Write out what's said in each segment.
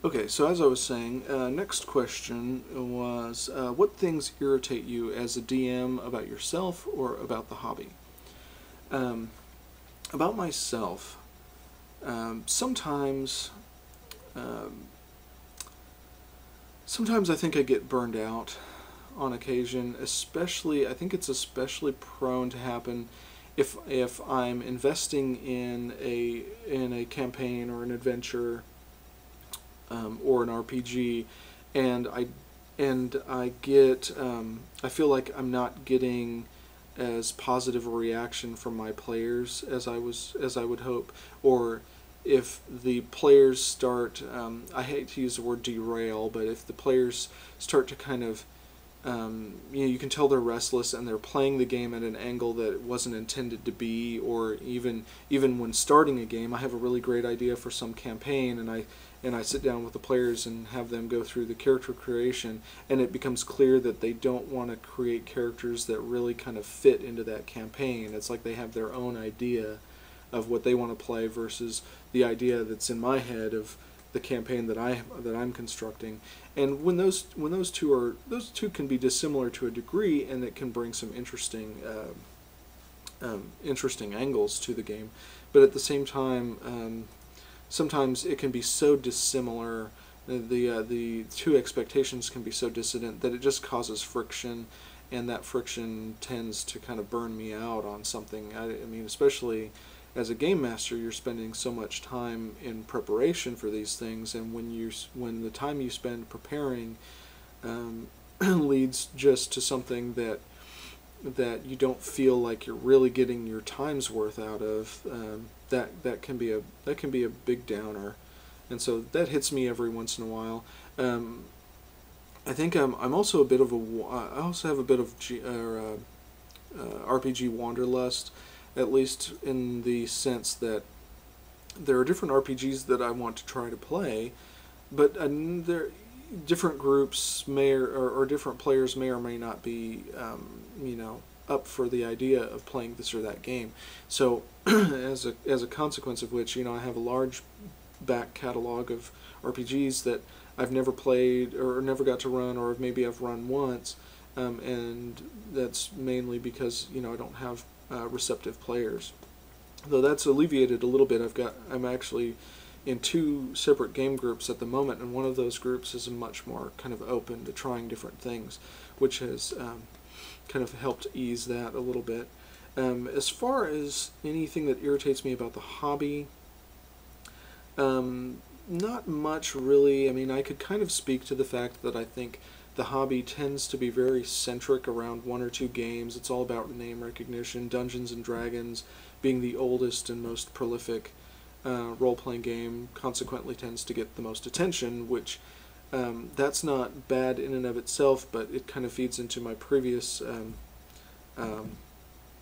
Okay, so as I was saying, next question was, what things irritate you as a DM about yourself or about the hobby? Um, about myself, sometimes, um, sometimes I think I get burned out on occasion. Especially, I think it's especially prone to happen if I'm investing in a campaign or an adventure, or an RPG, and I get I feel like I'm not getting as positive a reaction from my players as I would hope, or if the players start, I hate to use the word derail, but if the players start to kind of, you can tell they're restless and they're playing the game at an angle that it wasn't intended to be, or even when starting a game, I have a really great idea for some campaign, and I sit down with the players and have them go through the character creation, and it becomes clear that they don't want to create characters that really kind of fit into that campaign. It's like they have their own idea of what they want to play versus the idea that's in my head of the campaign that I'm constructing. And when those two can be dissimilar to a degree, and it can bring some interesting angles to the game, but at the same time, sometimes it can be so dissimilar. The two expectations can be so dissonant that it just causes friction, and that friction tends to kind of burn me out on something. I mean, especially as a game master, you're spending so much time in preparation for these things, and when the time you spend preparing leads just to something that you don't feel like you're really getting your time's worth out of, that can be a big downer, and so that hits me every once in a while. I think I'm also a bit of I also have a bit of RPG wanderlust, at least in the sense that there are different RPGs that I want to try to play, but different groups or different players may or may not be, up for the idea of playing this or that game. So, as a consequence of which, I have a large back catalog of RPGs that I've never played or never got to run, or maybe I've run once, and that's mainly because I don't have receptive players. Though that's alleviated a little bit. I'm actually in two separate game groups at the moment, and one of those groups is much more kind of open to trying different things, which has kind of helped ease that a little bit. As far as anything that irritates me about the hobby, not much really. I mean, I could kind of speak to the fact that I think the hobby tends to be very centric around one or two games. It's all about name recognition. Dungeons and Dragons, being the oldest and most prolific role-playing game, consequently tends to get the most attention, which that's not bad in and of itself, but it kind of feeds into my previous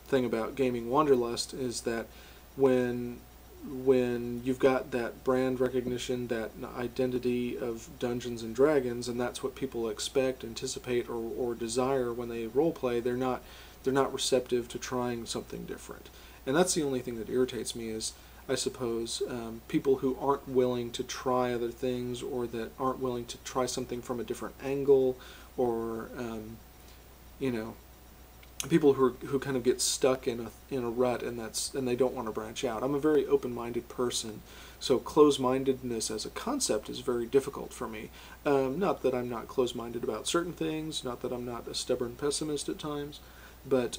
thing about gaming wanderlust, is that when you've got that brand recognition, that identity of Dungeons and Dragons, and that's what people expect, anticipate, or desire when they roleplay, they're not receptive to trying something different. And that's the only thing that irritates me, is, I suppose, people who aren't willing to try other things, or that aren't willing to try something from a different angle, or people who kind of get stuck in a rut, and they don't want to branch out. I'm a very open-minded person, so close-mindedness as a concept is very difficult for me. Not that I'm not close-minded about certain things, not that I'm not a stubborn pessimist at times, but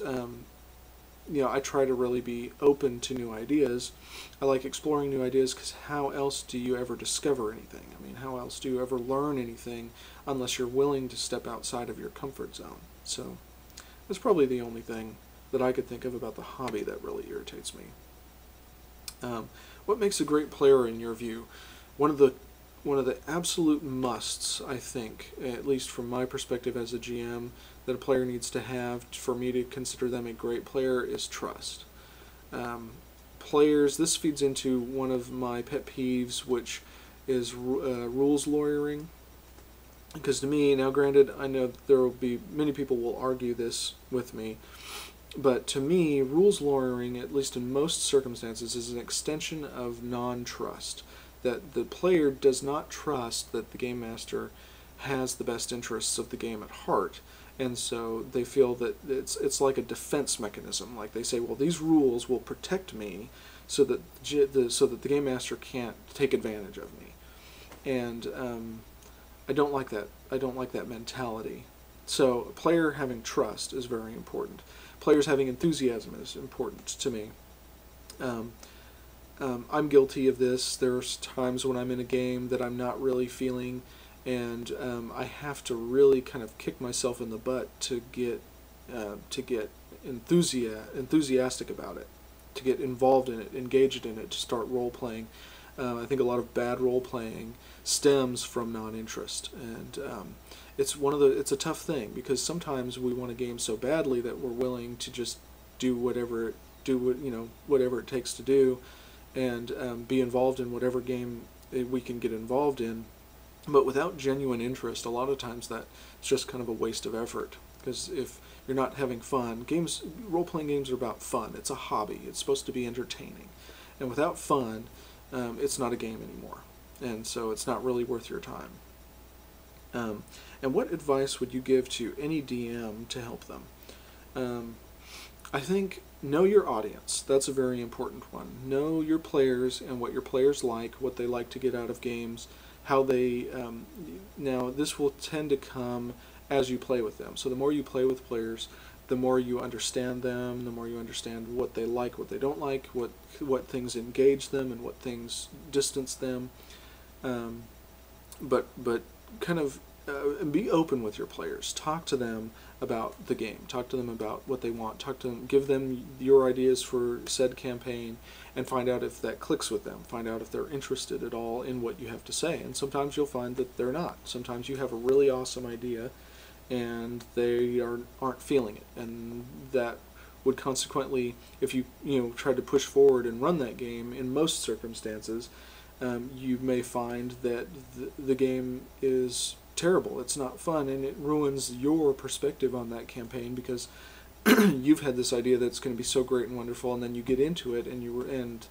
I try to really be open to new ideas. I like exploring new ideas, because how else do you ever discover anything? I mean, how else do you ever learn anything unless you're willing to step outside of your comfort zone? So that's probably the only thing that I could think of about the hobby that really irritates me. What makes a great player in your view? One of the absolute musts, I think, at least from my perspective as a GM, that a player needs to have for me to consider them a great player is trust. Players, this feeds into one of my pet peeves, which is rules lawyering. Because to me, now granted, I know there will be many people will argue this with me, but to me, rules lawyering, at least in most circumstances, is an extension of non-trust. that the player does not trust that the game master has the best interests of the game at heart, and so they feel that it's like a defense mechanism. Like they say, well, these rules will protect me, so that the game master can't take advantage of me, and I don't like that. I don't like that mentality. So a player having trust is very important. Players having enthusiasm is important to me. I'm guilty of this. There's times when I'm in a game that I'm not really feeling, and I have to really kind of kick myself in the butt to get enthusiastic about it, to get involved in it, engaged in it, to start role playing. I think a lot of bad role playing stems from non-interest, and it's a tough thing, because sometimes we want a game so badly that we're willing to just do whatever it takes to do, and be involved in whatever game we can get involved in. But without genuine interest, a lot of times that it's just kind of a waste of effort, because if you're not having fun, role-playing games are about fun. It's a hobby. It's supposed to be entertaining, and without fun, it's not a game anymore, and so it's not really worth your time. And what advice would you give to any DM to help them? I think know your audience. That's a very important one. Know your players and what your players like, what they like to get out of games, how they... now, this will tend to come as you play with them. So the more you play with players, the more you understand them, the more you understand what they like, what they don't like, what things engage them, and what things distance them. But kind of be open with your players. Talk to them about the game. Talk to them about what they want. Talk to them. Give them your ideas for said campaign, and find out if that clicks with them. Find out if they're interested at all in what you have to say. And sometimes you'll find that they're not. Sometimes you have a really awesome idea, and they aren't feeling it, and that would consequently, if you tried to push forward and run that game, in most circumstances, you may find that the game is terrible. It's not fun, and it ruins your perspective on that campaign, because you've had this idea that's going to be so great and wonderful, and then you get into it and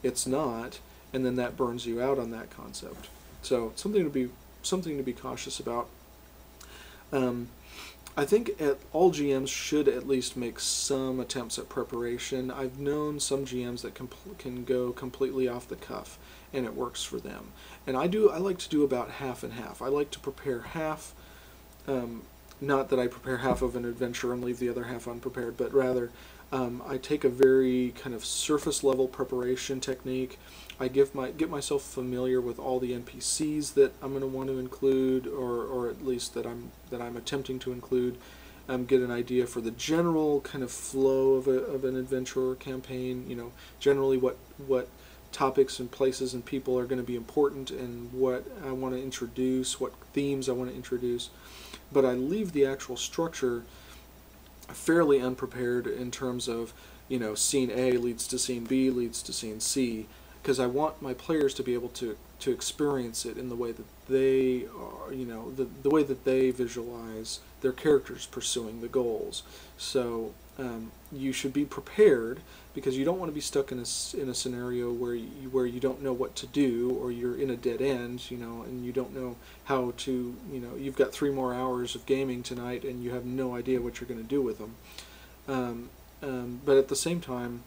it's not, and then that burns you out on that concept. So something to be cautious about. I think all GMs should at least make some attempts at preparation. I've known some GMs that can go completely off the cuff, and it works for them. And I like to do about half and half. I like to prepare half, not that I prepare half of an adventure and leave the other half unprepared, but rather I take a very kind of surface level preparation technique. I get myself familiar with all the NPCs that I'm going to want to include, or at least that I'm attempting to include. Get an idea for the general kind of flow of an adventure or campaign. Generally what topics and places and people are going to be important, and what I want to introduce, what themes I want to introduce. But I leave the actual structure fairly unprepared in terms of, scene A leads to scene B leads to scene C, because I want my players to be able to experience it in the way that they are, the way that they visualize their characters pursuing the goals. So you should be prepared, because you don't want to be stuck in a scenario where you don't know what to do, or you're in a dead end, and you don't know how to, you've got 3 more hours of gaming tonight and you have no idea what you're going to do with them. But at the same time,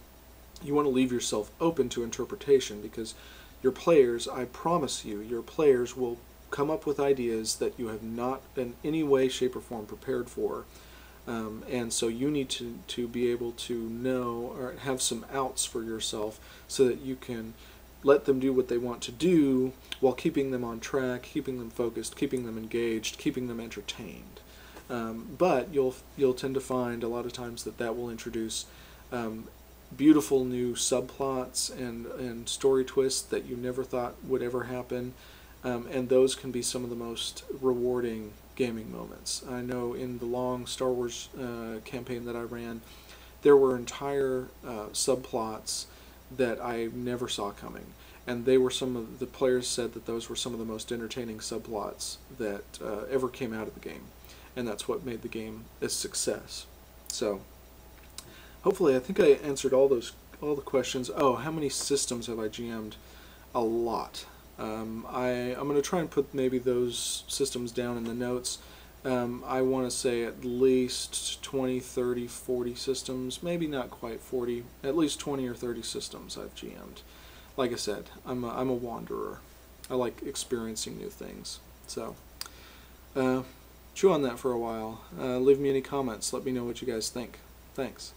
you want to leave yourself open to interpretation, because your players, I promise you, your players will come up with ideas that you have not in any way, shape, or form prepared for. And so you need to be able to know, or have some outs for yourself, so that you can let them do what they want to do while keeping them on track, keeping them focused, keeping them engaged, keeping them entertained. But you'll tend to find a lot of times that will introduce beautiful new subplots and story twists that you never thought would ever happen, and those can be some of the most rewarding gaming moments. I know in the long Star Wars campaign that I ran, there were entire subplots that I never saw coming, and they were the players said that those were some of the most entertaining subplots that ever came out of the game, and that's what made the game a success. So hopefully, I think I answered all the questions. Oh, how many systems have I GM'd? A lot. I'm going to try and put maybe those systems down in the notes. I want to say at least 20, 30, 40 systems, maybe not quite 40, at least 20 or 30 systems I've GM'd. Like I said, I'm a wanderer. I like experiencing new things. So, chew on that for a while. Leave me any comments. Let me know what you guys think. Thanks.